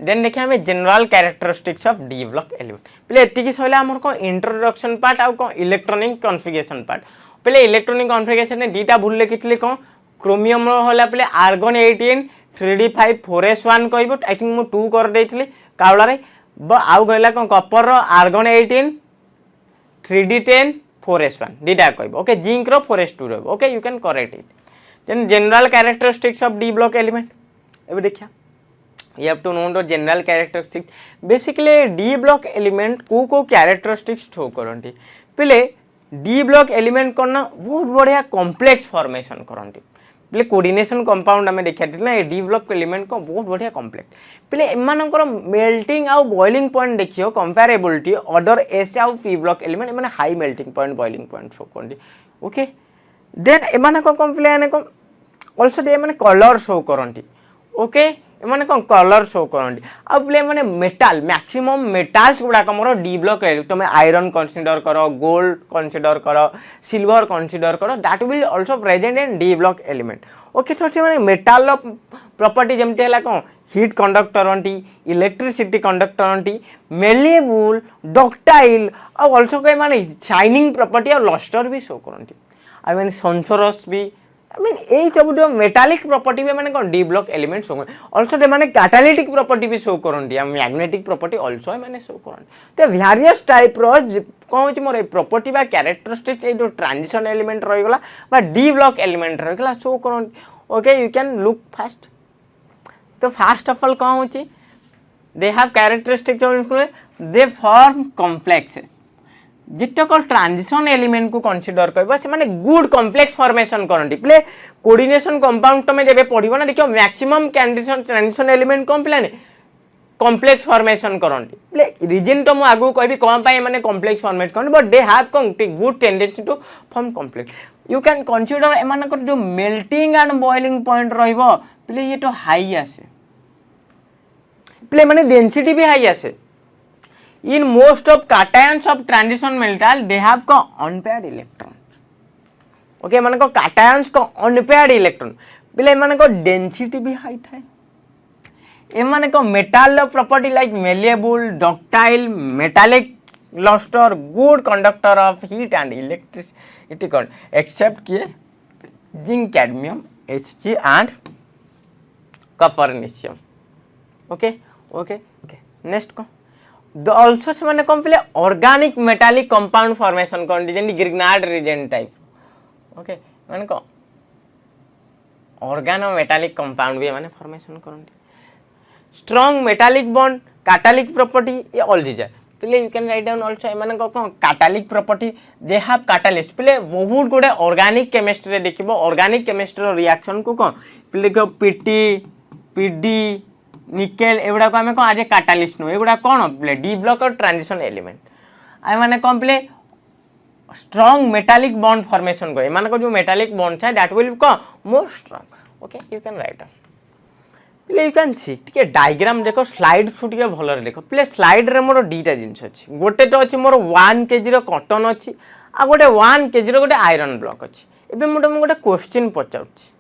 then देखिए हमें general characteristics of d block element पहले एतिकी सइला हमर को इंट्रोडक्शन पार्ट आ को इलेक्ट्रॉनिक कॉन्फ़िगरेशन पार्ट पहले इलेक्ट्रॉनिक कॉन्फ़िगरेशन ने डीटा भूल लिखितली को क्रोमियम होला पहले आर्गन 18 3d5 4s1 कहबो आई थिंक मु 2 कर देइतली कावला रे आउ गइला को कॉपर रो आर्गन 18 3d10 4s1 डीटा कहबो ओके जिंक रो 4s2 रो okay you can correct it then general characteristics of d block element एबे देखिया you have to know the general characteristics basically d block element को characteristics शो करंती पहले d block element करना बहुत बढ़िया complex formation करंती पहले coordination compound हमें देखा ना ये d block element को बहुत बढ़िया कॉम्प्लेक्स पहले एमानकर मेल्टिंग आउ बॉइलिंग पॉइंट देखियो कंपैरेबिलिटी ऑर्डर s आउ p block element माने high melting point boiling point show करंती ओके देन एमानकर कंप्लेन को आल्सो दे माने कलर शो करंती ओके एमाने कोन कलर शो करंती अब प्ले माने मेटल मैक्सिमम मेटल्स गुडा हमरो डी ब्लॉक तुम आयरन कंसीडर करो गोल्ड कंसीडर करो सिल्वर कंसीडर करो that will also present in D block element okay तो से माने मेटल प्रॉपर्टी जेमते हला कोन हीट कंडक्टर अंटी इलेक्ट्रिसिटी कंडक्टर अंटी मेलेबल डक्टाइल और आल्सो कोइ माने शाइनिंग प्रॉपर्टी और लस्टर भी शो करंती आई मीन सनसरस भी I mean ए सब जो मेटालिक प्रॉपर्टी भी माने कोन D block element show also they माने कैटालिटिक प्रॉपर्टी भी शो करंती आ मैग्नेटिक प्रॉपर्टी आल्सो माने शो करंती ते वेरियस टाइप रो कोन होची मोर प्रॉपर्टी बा कैरेक्टरिस्टिक्स ए जो ट्रांजिशन एलिमेंट रहि गला बा डी ब्लॉक एलिमेंट रहि गला शो करंती okay you can look fast तो फर्स्ट ऑफ ऑल कोन होची they have characteristics of they form complexes जितक ट्रांजिशन एलिमेंट को कंसीडर करबा से माने गुड कॉम्प्लेक्स फॉर्मेशन करंती प्ले कोऑर्डिनेशन कंपाउंड तमे जेबे पढिबो ना देखियो मैक्सिमम कंडीशन ट्रांजिशन एलिमेंट कोन प्लान कॉम्प्लेक्स फॉर्मेशन करंती प्ले रीजन तो मु आगु कहबी कोन पाए माने कॉम्प्लेक्स फॉर्मेट करन but they have good tendency to form complex you can consider एमानक जो मेल्टिंग एंड बॉइलिंग पॉइंट रहइबो प्ले ये तो हाई आसे प्ले माने डेंसिटी भी हाई आसे in most of cations of transition metal they have को unpaired electrons okay माने को cations को unpaired electron पहले माने को density भी हाई था ए माने को metal property like malleable ductile metallic luster good conductor of heat and electricity except कि zinc cadmium Hg and copernicium okay okay okay next को also से माने कम पहले ऑर्गेनिक मेटालिक कंपाउंड फॉर्मेशन करंती जेनी ग्रिग्नार्ड रीजन टाइप ओके माने को ऑर्गेनो मेटालिक कंपाउंड भी माने फॉर्मेशन करंती strong metallic bond catalytic property ये ऑल दीज पहले you can write down also माने को catalytic property they have catalyst पहले बहुत गुडे ऑर्गेनिक केमिस्ट्री देखिबो ऑर्गेनिक केमिस्ट्री रिएक्शन को कोन पहले को पीटी पीडी निकेल एगुड़ा को आम कौन आज कैटालिस्ट नु एगुड़ा कौन प्ले डी ब्लॉक और ट्रांजिशन एलिमेंट आई माने कौन play strong metallic bond formation को एमान को जो मेटालिक बॉन्ड है दैट विल कौन more strong okay you can right play you can see ठीक है डायग्राम देखो स्लाइड को ठीक भल रे देखो प्ले स्लाइड रे मोर डीटा जिंस अछि गोटे तो अछि मोर 1 केजी रो कॉटन अछि आ गोटे 1 केजी रो गोटे आयरन ब्लॉक अछि एबे मोटे गोटे क्वेश्चन पचाउछि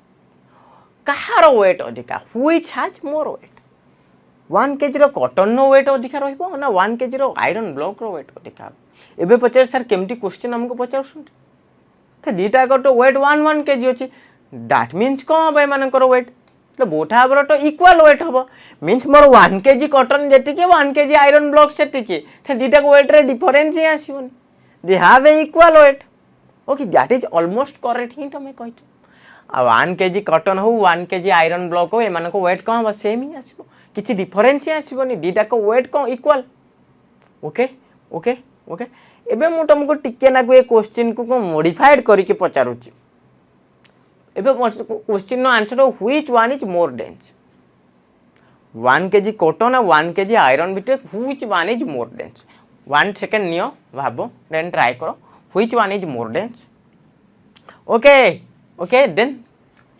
कहार वेट अधिका which has more weight 1 KG रो कॉटन नो वेट अधिका रहइबो ना 1 केजी रो आयरन ब्लॉक रो वेट अधिका एबे पचार सर केमती क्वेश्चन हमको पचाउछन त डीटा को तो वेट 1 केजी अछि दैट मींस को बे माने करो वेट तो बोठा बरो तो इक्वल वेट हबो मींस मोर 1 केजी कॉटन जेति के 1 केजी आयरन ब्लॉक सेति के त डीटा को वेट रे डिफरेंस ही आसीबोनी they have a equal weight okay that is almost correct hint हमें कहतो अब 1 केजी कॉटन हो 1 केजी आयरन ब्लॉक हो ए माने को वेट कम सेम ही आसीबो किछि डिफरेंस ही आसीबोनी डीटा को वेट को इक्वल ओके ओके ओके एबे मु तुमको टिके ना को ए क्वेश्चन को मॉडिफाइड करी के पचारुची एबे क्वेश्चन नो answer which one is more dense 1 kg cotton और 1 केजी आयरन बिटे which one is more dense 1 second नियो भाबो देन ट्राई करो which one is more dense okay okay then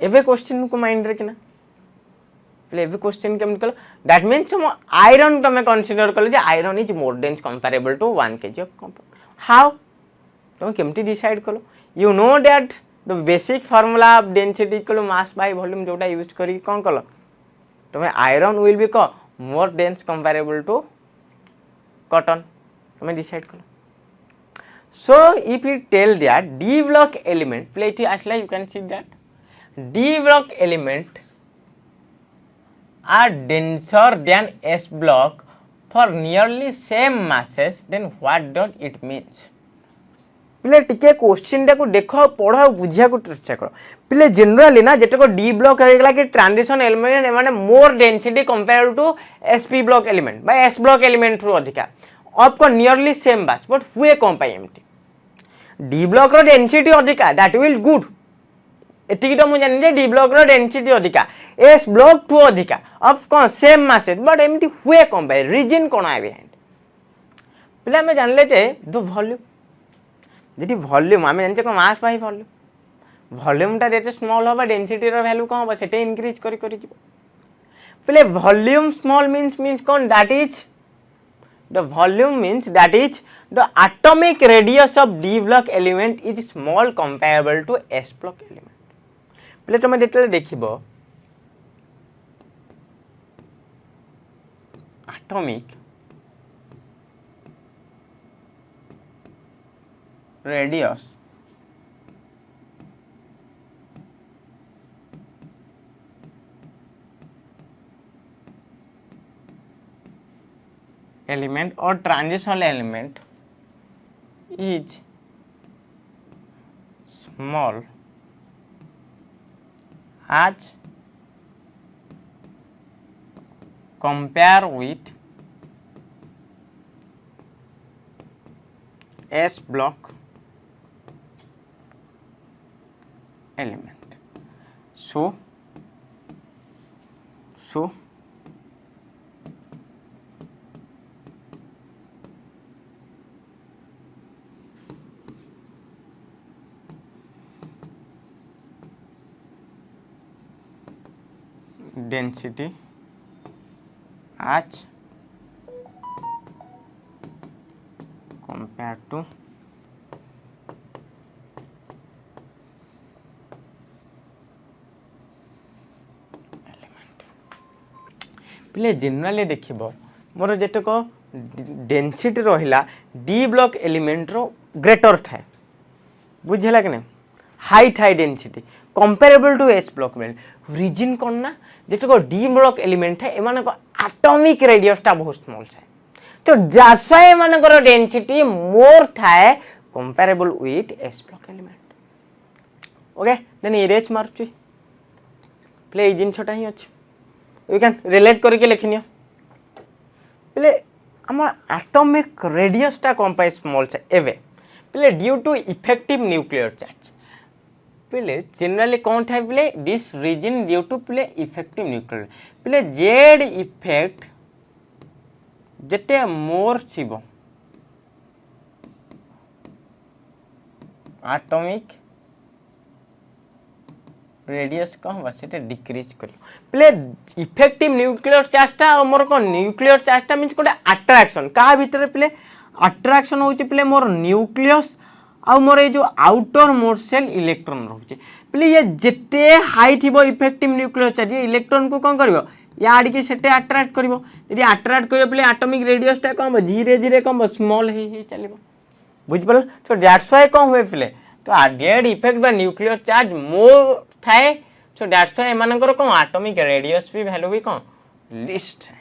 एबे क्वेश्चन को माइंड रे किना प्ले एबे क्वेश्चन केम कल दैट मींस हम आयरन तमे कंसीडर कल जे iron is more dense comparable to 1 kg of compound how तुम केमती डिसाइड कलो you know that the basic formula of density equal mass by volume जोटा यूज करी कोन कलो तुम आयरन विल बी को more dense comparable to cotton तुम्हें डिसाइड करो so if you tell that D block element plate asla you can see that D block element are denser than S block for nearly same masses then what does it means पिले टिके question टाको देख पढ़ बुझिया को चेष्टा कर पिले जनरली ना जेटको डी ब्लॉक होगला कि ट्रांजिशन एलिमेंट माने more density compare to SP block element by s block element रु अधिका ऑफ को नियरली सेम बैच बट हुए कौन पाई एमटी डी ब्लॉक रो डेंसिटी अधिका दैट विल गुड एतिकी तो मु जानि जे डी ब्लॉक रो डेंसिटी अधिका एस ब्लॉक टू अधिका ऑफ को सेम मासेज बट एमटी हुए कौन पाई रीजन कोन आइ बिहाइंड पिले हम जानले जे द वॉल्यूम जी वॉल्यूम आम जाने कौन मास बाय वॉल्यूम वॉल्यूमटा जेते स्मॉल होबा डेंसिटी रो वैल्यू कौन होबा सेटे इंक्रीज करी करी जीवो पहले वॉल्यूम स्मॉल मीन्स कौन that is the volume means that is the atomic radius of d block element is small comparable to s block element पहले तुम जेते देखिबो atomic radius element or transitional element is small as compare with S block element so density as compared to पिले generally देखिबो more जेतक density रहिला d block element रो greater थाए बुझेला कि नहीं हाई थाए density comparable to s block element reason कोन ना जेतक डी ब्लॉक एलिमेंट है एमान को एटॉमिक रेडियस टा बहुत स्मॉल थाए तो जासा एमान को डेंसिटी मोर थाए comparable with s block element okay then erase मारछु प्ले जिन छोटा ही अछि यू कैन रिलेट करके लिखनियो पहले हमर एटॉमिक रेडियस टा कम पाई स्मॉल से एवे पहले due to effective nuclear charge पहले जनरली कौन था पहले दिस रीजन ड्यू टू पहले इफेक्टिव न्यूक्लियर पहले जेड इफेक्ट जेते मोर छिबो एटॉमिक रेडियस कम बस सेटे डिक्रीज करियो प्ले इफेक्टिव न्यूक्लियर चार्जटा और मोर को न्यूक्लियर चार्जटा मींस कोटे अट्रैक्शन का भीतर प्ले अट्रैक्शन होची प्ले मोर न्यूक्लियस आ मोर ए जो आउटर मोर सेल इलेक्ट्रॉन रहउची प्ले ये जेते हाई थिबो इफेक्टिव न्यूक्लियर चार्ज ये इलेक्ट्रॉन को कोन करबो या आडी के सेटे अट्रैक्ट करबो यदि अट्रैक्ट करबो प्ले एटॉमिक रेडियस टा कम धीरे धीरे कम स्मॉल ही चलिबो बुझ पड़ल तो दैट्स व्हाई कम हुए प्ले तो डेड इफेक्ट बा न्यूक्लियर चार्ज मोर थाए सो दैट्स व्हाई एमानकर कोन एटॉमिक रेडियस भी वैल्यू भी कोन लिस्ट है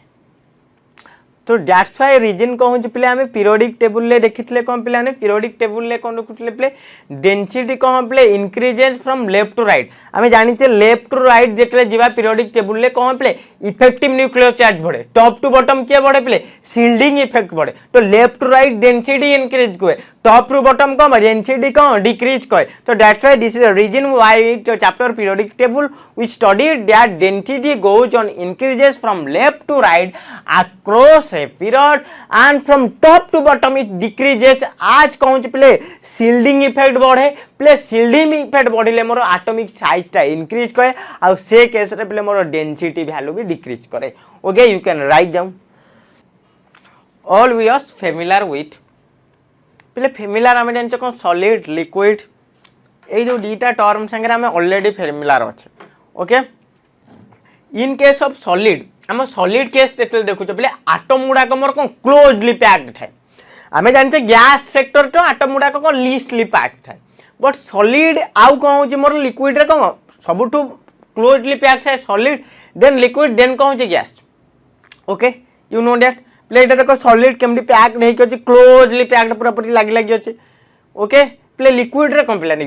तो दैट्स व्हाई रीजन कहूँ पिले आम पीरियोडिक टेबुल ले देखिथिले कोन पिले ने पीरियोडिक टेबुल ले कोन रखुथिले पिले डेंसिटी कोन पिले increases from left to right आमे जानि छे लेफ्ट टू राइट जेतले जीवा पीरियोडिक टेबुल ले कोन पिले इफेक्टिव न्यूक्लियर चार्ज बढ़े टॉप टू बॉटम के बढ़े पिले शील्डिंग इफेक्ट बढ़े तो left to right density increase कोए टॉप टू बॉटम कम डेंसिटी कम डिक्रीज कोए तो that's why this is the reason why the chapter periodic table we studied that density goes on increases from left to right across a period and from top to bottom it decreases आज कहूँ प्ले shielding effect बढ़े प्ले shielding effect बढ़िले मोर atomic size टा increase करे आ से केस रे प्ले मोर डेंसिटी वैल्यू भी डिक्रीज करे okay you can write down all we are familiar with प्ले फेमिलियर हम जान को सॉलिड लिक्विड ए जो डीटा टर्म संगे हम ऑलरेडी फेमिलियर अछि okay in case of solid आम सॉलिड केस देखुच बोले आटम गुड़ाक मोर कौन क्लोजली पैक्ड थाए आम जानते गैस सेक्टर तो आटम गुड़ाक कौन लिस्टली पैक्ड थाए बट सॉलिड आउ कौन हो मोर लिक्विड रे कौन सबुठ क्लोजली पैक्ड थाए सॉलिड देन लिक्विड देन कौन हो gas okay you know that play देखो सॉलिड केमती पैक्ड है क्लोजली पैक्ड पूरा पूरी लगी लगी अच्छे ओके प्ले लिक्विड रे कौन पिलानी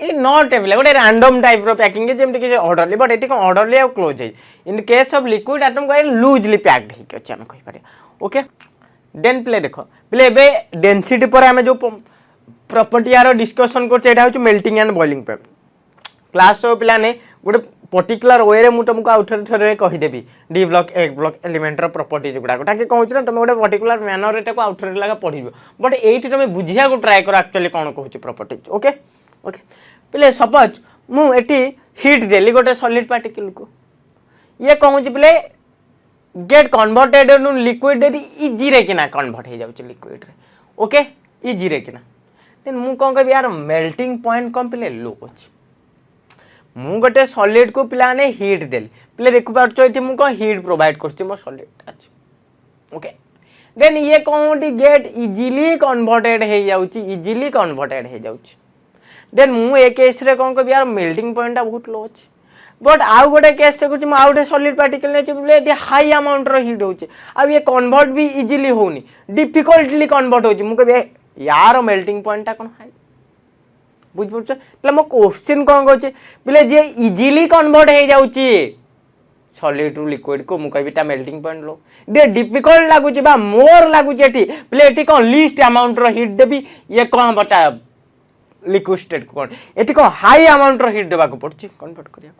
ये नॉट एवले गोटे रैंडम टाइप रो पैकिंग जेमती कि ऑर्डरली बट ये कौन ऑर्डरली आ क्लोज है in case of liquid atom को लूजली पैक्ड है अच्छे आम कहि पारे ओके देन प्ले देखो प्ले एबे डेंसिटी पर आम जो प्रॉपर्टी यार डिस्कशन कर मेल्टिंग एंड बॉइलिंग पे क्लास पिला ने गोटे पर्टिकुलर वे रे तुमको आउ थे कहीदेवी डी ब्लॉक ए ब्लॉक एलिमेंटर प्रॉपर्टीज गुड़ाक ताकि कौन ना तुम गोटे पर्टिकुलर मैनर एटा आउ थे लगा पढ़ बट ये तुम बुझा ट्राए कर एक्चुअली कौन कहूँ प्रॉपर्टीज ओके ओके पिले सपोज मुझे हिट देली गोटे सॉलिड पार्टिकल को ये कहूँ पिले गेट कन्वर्टेड लिक्विड इजी रे किना कन्वर्ट हो जाऊँ लिक्विड रे ओके इजी रे किना देन मु कौन कह यार मेल्टिंग पॉइंट कौन पिले लो अच्छे मु गोटे सॉलिड को पिला ने हिट देली पिले देखु पार्छ ये मु कौन हिट प्रोवाइड करछि मो सॉलिड अच्छा ओके देन ये कौन गेट इजीली कन्वर्टेड हो जाउछि इजीली कन्वर्टेड हो जाउछि देन मु ए केस रे कौन कह यार मेल्टिंग पॉइंट बहुत लो अच्छे बट आउ गोटे केस देखुछि मु आउ गोटे सॉलिड पार्टिकल ने बोले हाई अमाउंट रो हिट होछि आ ये कन्वर्ट भी इजीली होनी डिफिकल्टली कन्वर्ट होछि मु कह यार मेल्टिंग पॉइंट ता कोन हाई बुझ पड़छ तले मो क्वेश्चन कोन कहछि बोले जे इजीली कन्वर्ट हो जाउछि सॉलिड टू लिक्विड को मु कहबिटा मेल्टिंग पॉइंट लो दे डिफिकल्ट लागुछि बा मोर लागुछि एठी बोले एठी कोन लीस्ट अमाउंट रो हिट देबी ये कोन बटा लिक्विड स्टेट को कोन एठी कोन हाई अमाउंट रो हिट देबा को पड़छि कन्वर्ट करिया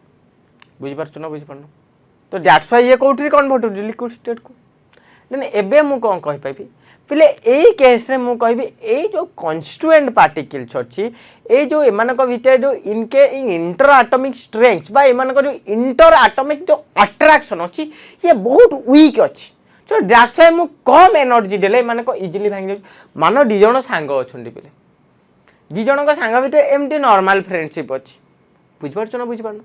बुझ पारछ ना बुझ पारनो तो दैट्स व्हाई ये कोठी कन्वर्ट हो लिक्विड स्टेट को देन एबे मु कोन कहि पाबी पिले एई केस रे मु कहबी एई जो कन्स्टिट्यूएंट पार्टिकल्स अछि ए जो एमानक भितर जो इनके इंटर एटॉमिक स्ट्रेंथ बा एमानक जो इंटर एटॉमिक जो अट्रैक्शन अछि ये बहुत वीक अछि सो दैट्स व्हाई मु कम एनर्जी देले एमानक इजीली भांग जाय मानो दि जण सांग अछंडी पिले दि जण का सांग भितर एमटी नॉर्मल फ्रेंडशिप अछि बुझ पारछ ना बुझ पारनो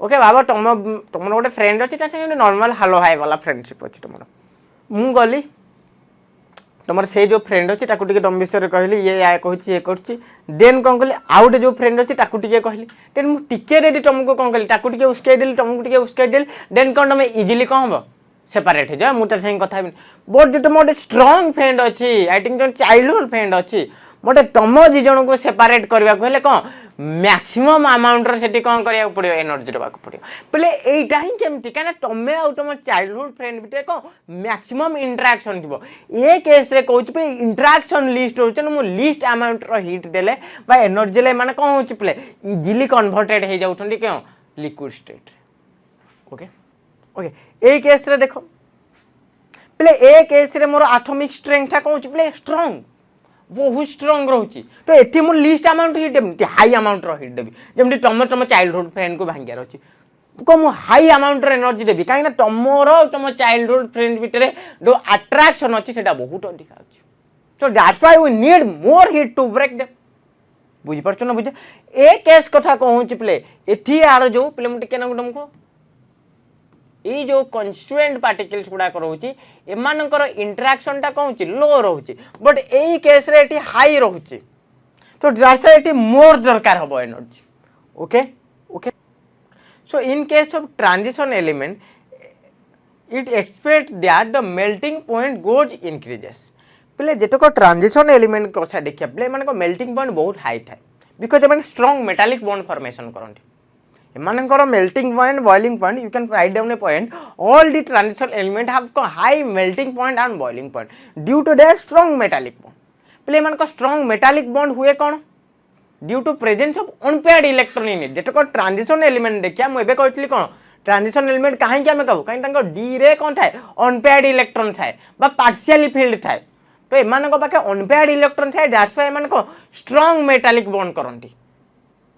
ओके बाबा तुम गोटे फ्रेंड अच्छी नॉर्मल हालो हाई वाला फ्रेंडशिप अच्छी तुम मु गली तुम से जो फ्रेंड अच्छी तुम विषय कहली ये या कहूँ ये कर देन कौन कली आउ गए जो फ्रेंड अच्छी कहली देन मुझे रेडी तुमको कौन कली उस्कई तुमको उस्कई देन कौन तुम इजिली कौन हम सेपरेट हो जाए मुझे सही कथा बट जो तुम गोटे स्ट्रंग फ्रेंड अच्छी आई थिंक जो चाइल्डहुड फ्रेंड अच्छी मोटे तुम दि जन को सेपरेट करने को कौन मैक्सिमम अमाउंट से कौन करा पड़ो एनर्जी देवा पड़ो बोले यहीटा ही केमती कहीं तुम आउ तुम चाइल्डहुड फ्रेंड भितर कौन मैक्सिमम इंटरेक्शन थी ये केस रे कहूँ पे इंटरेक्शन लिस्ट हो लिस्ट अमाउंट हिट देले एनर्जी ले माने कौन हो पे इजिली कन्वर्टेड हो जाऊँ क्यों लिक्विड स्टेट ओके ओके ये केस रे देखो पे ए केस रे मोर एटॉमिक स्ट्रेंथ था कौन पे स्ट्रंग बहुत स्ट्रंग रोचे तो ये मुझे लिस्ट अमाउंट हिट देवी हाई अमाउंट हिट देवी जमी तुम तुम चाइल्डहुड फ्रेंड को भांगार अच्छी को मुझे हाई अमाउंट एनर्जी देवी कहीं तुमर तुम चाइल्डहुड फ्रेंड भितर जो अट्रैक्शन अच्छी से बहुत अधिक अच्छी so that's why we need more heat to break them बुझी पारछ ना बुझे ए केस कथा कहूँ प्ले एठी यार जो प्ले मुझे तुमको ये जो कन्स्टिट्यूएंट पार्टिकल्स गुड़ाक रोचे एमानकर इंटरेक्शन टा कौन लो रोचे बट यही केस रे एटी हाई रोचे तो जैसे एटी मोर दरकार हबो energy okay okay so in case of transition element it expect that the melting point goes increases पहले जेतक ट्रांजिशन एलिमेंट कसा देखिया पहले माने को मेल्टिंग पॉइंट बहुत हाई थाए बिकॉज एमाने स्ट्रांग मेटालिक बॉन्ड फॉर्मेशन करंती एमानकर melting point boiling point you can write down a point all the transition element have high melting point and boiling point due to their strong metallic bond पहले एमानकर strong metallic bond हुए कौन due to presence of unpaired electron in it जेतक transition element देखिया मु एबे कहतली कौन transition element कहीं आम कहू कहीं डी रे कौन थाए अनपेयर्ड इलेक्ट्रॉन थाए बा पार्शियली फिल्ड थाए तो एमानक पाखे अनपेयर्ड इलेक्ट्रॉन थाए दैट्स व्हाई एमानक स्ट्रांग मेटालिक बॉन्ड करंती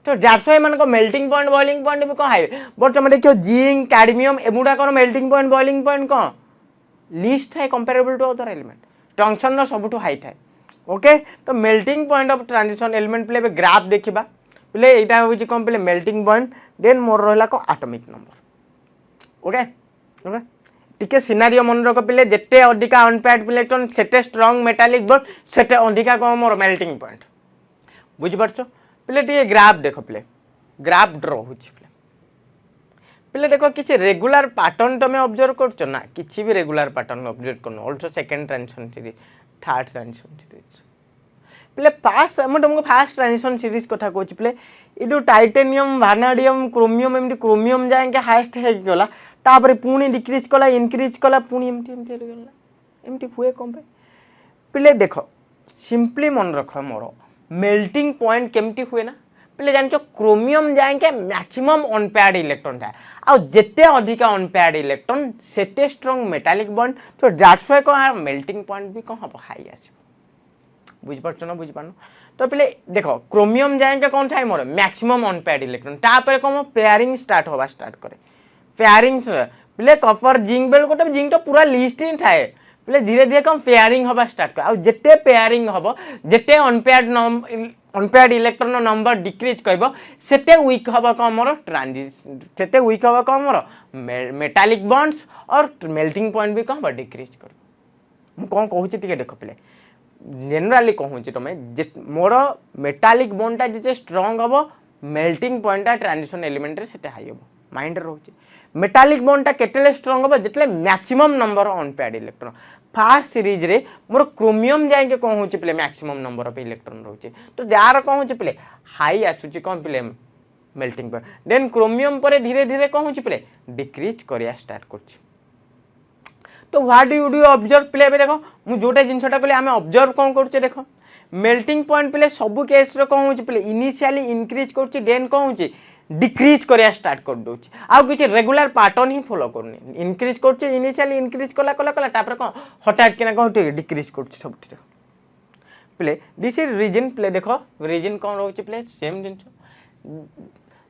तो दैट्स व्हाई एमानक मेल्टिंग पॉइंट बॉइलिंग पॉइंट भी कौन हाई बट तुम देखियो जिंक कैडमियम एमुडाकर मेल्टिंग पॉइंट बॉइलिंग पॉइंट कौन लिस्ट थाए कंपेरेबल टू अदर एलिमेंट टंक्शन सबुठ हाई थाए ओके तो melting point of transition element पे ग्राफ देखा पे यहाँ हूँ कौन पे मेल्टिंग पॉइंट देन मोर रहा एटॉमिक नंबर ओके ओके टिके सिनारियो मन रख पिले जेते अधिका अनपेयर्ड इलेक्ट्रॉन सेते स्ट्रांग मेटालिक बॉन्ड सेते अधिका कौन मोर मेल्टिंग पॉइंट बुझी पारछो पिले टिके ग्राफ देखो पिले ग्राफ ड्रॉ होछि पिले देखो किसी रेगुलर पैटर्न तुम ऑब्जर्व करछो ना किसी भी रेगुलर पैटर्न ऑब्जर्व करनो also second transition series third transition series पिले फास्ट हम तुमको फास्ट ट्रांजिशन सीरीज कथा कहछि पिले ए जो टाइटेनियम वानाडियम क्रोमियम एमटी क्रोमियम जाएंगे हाईएस्ट हे गला तापर पुणी डिक्रीज कला इंक्रीज कला पुणी एमटी एमटी गला एमटी हुए कम पे पिले देखो सिंपली मन रख मोर मेल्टिंग पॉइंट केमती हुए ना पिले जान क्रोमियम जाएंगे मैक्सिमम अनपेयर्ड इलेक्ट्रॉन था आ जेते अधिक अनपेयर्ड इलेक्ट्रॉन सेते स्ट्रांग मेटालिक बॉन्ड तो दैट्स व्हाई को मेल्टिंग पॉइंट भी कौन हम हाई आसो बुझ पारछ ना बुझ पारनो तो पिले देखो क्रोमियम जाएंगे कौन था मोर मैक्सिमम अनपेयर्ड इलेक्ट्रॉन तापर कौन पेयरिंग स्टार्ट होबा स्टार्ट करे पेयरिंग पिले कॉपर जिंक बेल गोटे जिंक तो पूरा लिस्ट ही थाए पिले धीरे धीरे कौन पेयरिंग होबा स्टार्ट करे आ जेते पेयरिंग होबो जेते अनपेयर्ड इलेक्ट्रॉन नंबर डिक्रीज कहबो सेते वीक होबो कौन मोर ट्रांजिशन सेते वीक होबो कौन मोर मेटालिक बॉन्ड्स और मेल्टिंग पॉइंट भी कौन डिक्रीज कर मु कौन कहूची टिके देखो पिले जनरली कहूची तुम मोर मेटालिक बॉन्डटा जे स्ट्रांग हम मेल्टिंग पॉइंटा ट्रांजिशन एलिमेंट से हाई हम माइंड रोचे मेटालिक बॉन्डटा केतले स्ट्रांग हम जितले maximum number unpaired electron fast series रे मोर क्रोमियम जाएंगे कौन होची पिले मैक्सिमम नंबर ऑफ इलेक्ट्रॉन रोचे तो यार कौन होची पिले हाई आसुची कौन पिले मेल्टिंग पॉइंट देन क्रोमियम पर धीरे धीरे कौन होची पिले डिक्रीज करिया स्टार्ट करछि तो व्हाट डू ऑब्जर्व पिले देखो मु जोटा जिनसटा कहले आमे ऑब्जर्व कौन करछे देखो मेल्टिंग पॉइंट पिले सब केस रे कौन होची पिले इनिशियली इंक्रीज करछि देन कौन होची डिक्रीज करिया स्टार्ट कर दोछि आ किछि रेगुलर पैटर्न ही फॉलो करनी इंक्रीज करछि इनिशियली इंक्रीज कला कला कला तापर कौन हठात के ना कौन डिक्रीज करछि सब ठीक पिले दिस इज रीजन पिले देखो रीजन कौन रहउछि पिले सेम जिनस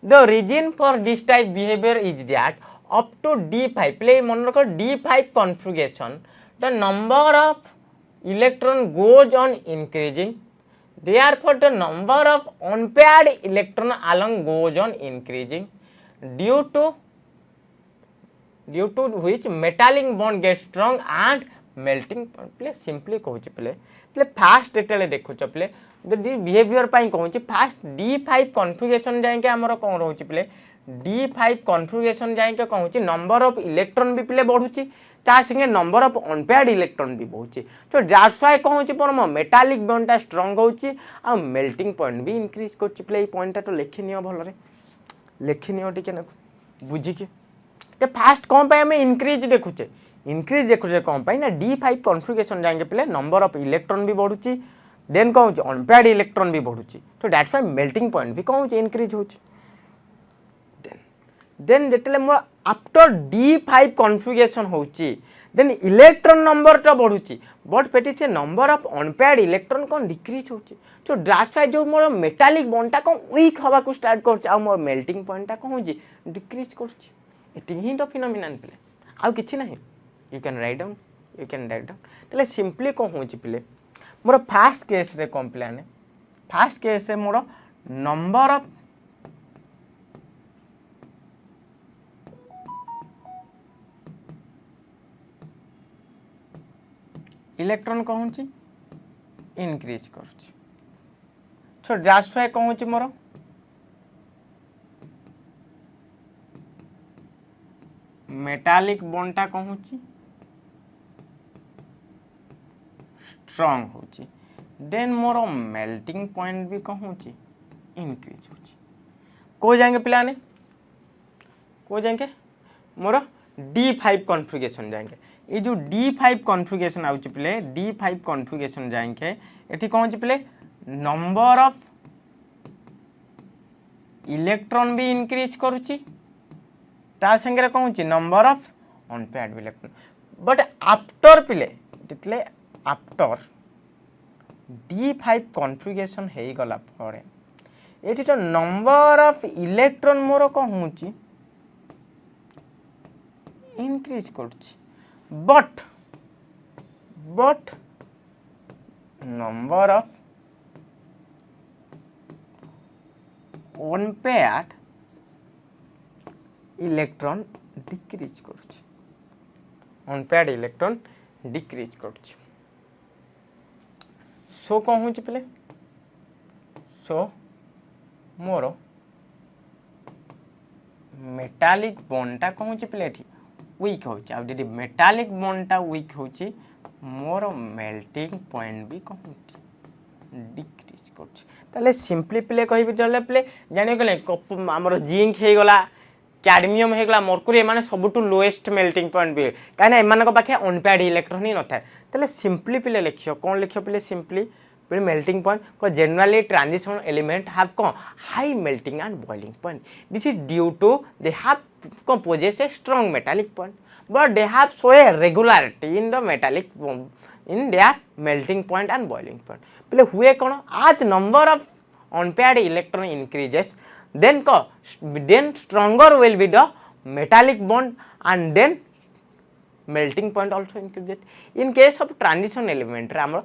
the reason for this type behaviour is that up to D5 play मन रखो D5 configuration the number of electron goes on increasing therefore the number of unpaired electron along goes on increasing due to which metallic bond gets strong and melting point play simply कहूची प्ले प्ले fast detail देखो प्ले जदि behaviour पाई कहूची fast D5 configuration जाएंगे हमर कोन रहउची प्ले D5 कॉन्फ़िगरेशन जाएंगे कहूँ नंबर ऑफ इलेक्ट्रॉन भी पिले बढ़ुची ता संगे नंबर ऑफ अनपेयर्ड इलेक्ट्रॉन भी बढ़ुची तो दैट्स व्हाई कहूँ पर मेटालिक बॉन्डटा स्ट्रांग होची आ मेल्टिंग पॉइंट भी इंक्रीज करची प्ले पॉइंटटा तो लिखि नियो भलरे लिखि नियो टिके न बुझी के ते फास्ट कोन पे हमें इंक्रीज देखुचे कोन पे ना D5 कॉन्फ़िगरेशन जाएंगे पिले नंबर ऑफ इलेक्ट्रॉन भी बढ़ुची देन कहूँ अनपेयर्ड इलेक्ट्रॉन भी बढ़ुची तो दैट्स व्हाई मेल्टिंग पॉइंट भी कहूँ इंक्रीज होची देन जेतले मोर आफ्टर D5 कॉन्फ़िगरेशन होची देन इलेक्ट्रॉन नंबर तो बढ़ुची बट पेटी से नंबर ऑफ अनपेयर्ड इलेक्ट्रॉन कोन डिक्रीज होची तो दैट्स व्हाई जो मोर मेटालिक बॉन्डटा कोन वीक हवा को स्टार्ट करछ आ मोर मेल्टिंग पॉइंटटा कोन होची डिक्रीज करछ एटी ही तो फिनोमिनन प्ले आ किछि नाही यू कैन राइट डाउन तले सिंपली कोन होची प्ले मोर फर्स्ट केस रे कंप्लेन फर्स्ट केस रे मोर नंबर ऑफ इलेक्ट्रॉन कहूँ इनक्रीज कर दैट्स व्हाई कहूँ मोर मेटालिक बॉन्डटा कहूँ स्ट्रांग होची देन मोर मेल्टिंग पॉइंट भी कहूँ इनक्रीज होची को जाएंगे पिलाने को जाएंगे मोर D5 कॉन्फ़िगरेशन जाएंगे ये जो D5 कॉन्फ़िगरेशन आउच पिले D5 कॉन्फ़िगरेशन जाएंगे एठी कौन पिले नंबर ऑफ इलेक्ट्रॉन भी इंक्रीज करूची ता संगे कौन number of unpaired electron but after पिले जितले आफ्टर D5 कॉन्फ़िगरेशन हे गला परे एठी तो नंबर ऑफ इलेक्ट्रॉन मोर कहूची इंक्रीज करूची but number of unpaired electron decrease करूची अनपेयर्ड इलेक्ट्रॉन डिक्रीज कर सो कौन हो पे सो मोर मेटालिक बॉन्डटा कौन हो पे वीक हो मेटालिक बॉन्डटा वीक हो मोर मेल्टिंग पॉइंट भी कौन डिक्रीज कर सिंपली पे कह पे जान गले आमर जिंक हो गला कैडमियम हो गला मर्कुरी एम सब लोएस्ट मेल्टिंग पॉइंट भी कहीं एम पाखे अनपेयर्ड इलेक्ट्रॉन ही न था सिंपली पे लिख कौन लिख पे सिंपली पे melting point generally transition element have कौन high melting and boiling point this is due to they have कौन possess a strong metallic point but they have show a regularity in the metallic in their melting point and boiling point पहले हुए कौन as number of unpaired electron increases then stronger will be the metallic bond and then melting point also increases in case of transition element रे हमरो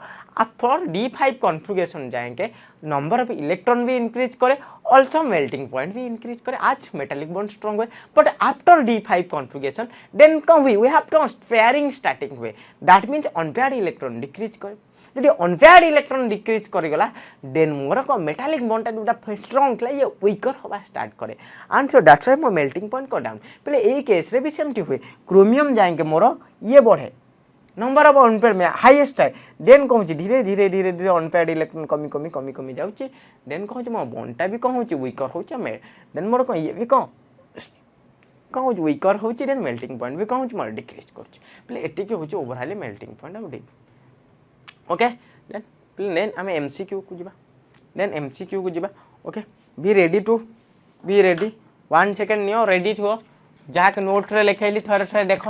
for d5 configuration जाएंगे number of electron भी increase करे also melting point भी increase करे आज metallic bond strong हुए but after d5 configuration then come we have to pairing starting हुए that means unpaired electron decrease करे यदि अनपेयर्ड इलेक्ट्रॉन डिक्रीज करगला देन मोर को मेटालिक बॉन्डटा जोटा स्ट्रॉन्ग था ये वीकर होगा स्टार्ट करे एंड सो दैट्स व्हाई मो मेल्टिंग पॉइंट को डाउन पहले ए केस रे भी सेमटी हुए क्रोमियम जाएंगे मोर ये बढ़े नंबर ऑफ अनपेयर्ड में हाईएस्ट है देन कहूँ धीरे धीरे धीरे धीरे अनपेयर्ड इलेक्ट्रॉन कमी कमी कमी कमी जाऊँगी देन कहूँ मो बॉन्डटा भी कहूँ वीकर हो देन मोर कौन ये भी कहूँ वीकर हो देन मेल्टिंग पॉइंट भी कहूँ मोर डिक्रीज कर एटिक हूँ ओवरऑल मेल्टिंग पॉइंट आउ ओके देन आम एमसीक्यू को जीवा देन एमसीक्यू को जीवा okay be ready 1 second neo ready थो जहाँ नोट रे लिखाइली थोड़े थोड़े देख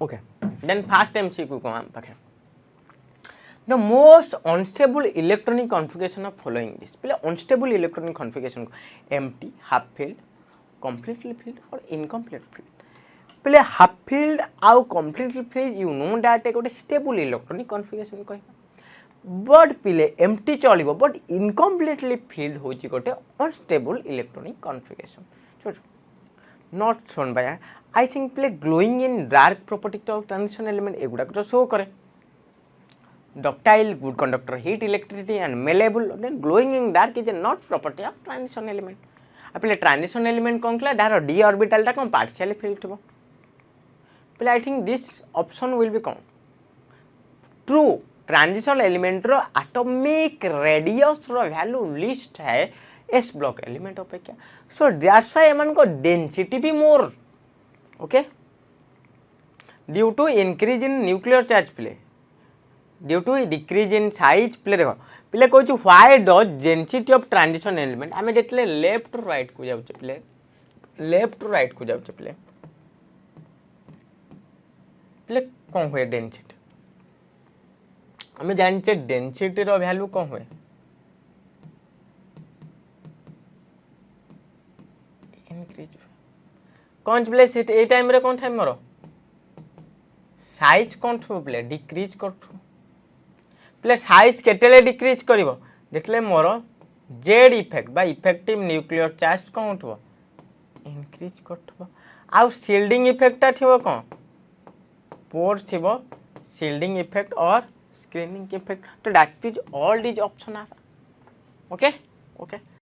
ओके देन फास्ट एमसीक्यू को आम पाखे the most unstable electronic configuration of following this पहले अनस्टेबल इलेक्ट्रॉनिक कॉन्फ़िगरेशन को empty half filled completely filled और इनकम्प्लीट फिल्ड पहले हाफ फिल्ड आउ completely filled you know that गोटे स्टेबल इलेक्ट्रॉनिक कॉन्फ़िगरेशन कह बट पहले एम्प्टी चलो बट इनकम्प्लीटली फिल्ड हो गोटे unstable electronic configuration not shown by I think पहले glowing in dark property of transition element एगुड़ा तो शो करे ductile good conductor heat electricity and malleable then glowing in dark is a not property of transition element पहले transition element कौन कला डार D orbital टा कौन partially filled थबो पहले I think this option will be कौन true transition element रो atomic radius रो वैल्यू लिस्ट है एस ब्लॉक एलिमेंट अपेक्षा सो दैट्स व्हाई एमन को डेंसिटी भी more okay due to increase in nuclear charge प्ले due to decrease in size प्ले देख पे कहूँ why does density of transition element आम देखते लेफ्ट टू राइट को जाऊे पे लेफ्ट टू राइट को जाऊे पे पे कौन हुए डेंसिटी आम जाने डेंसिटी रो वैल्यू कौन हुए इनक्रीज कौन पे ये टाइम रे कौन था मोर साइज कौन थो पे डिक्रीज कर प्ले साइज केते डिक्रीज करिवो देखले मोर जेड इफेक्ट बा इफेक्टिव न्यूक्लियर चार्ज कौन उठबो इंक्रीज करथबो आउ शील्डिंग इफेक्ट ता थिबो कोन पोर थिबो शील्डिंग इफेक्ट और स्क्रीनिंग इफेक्ट तो that is all this option are okay okay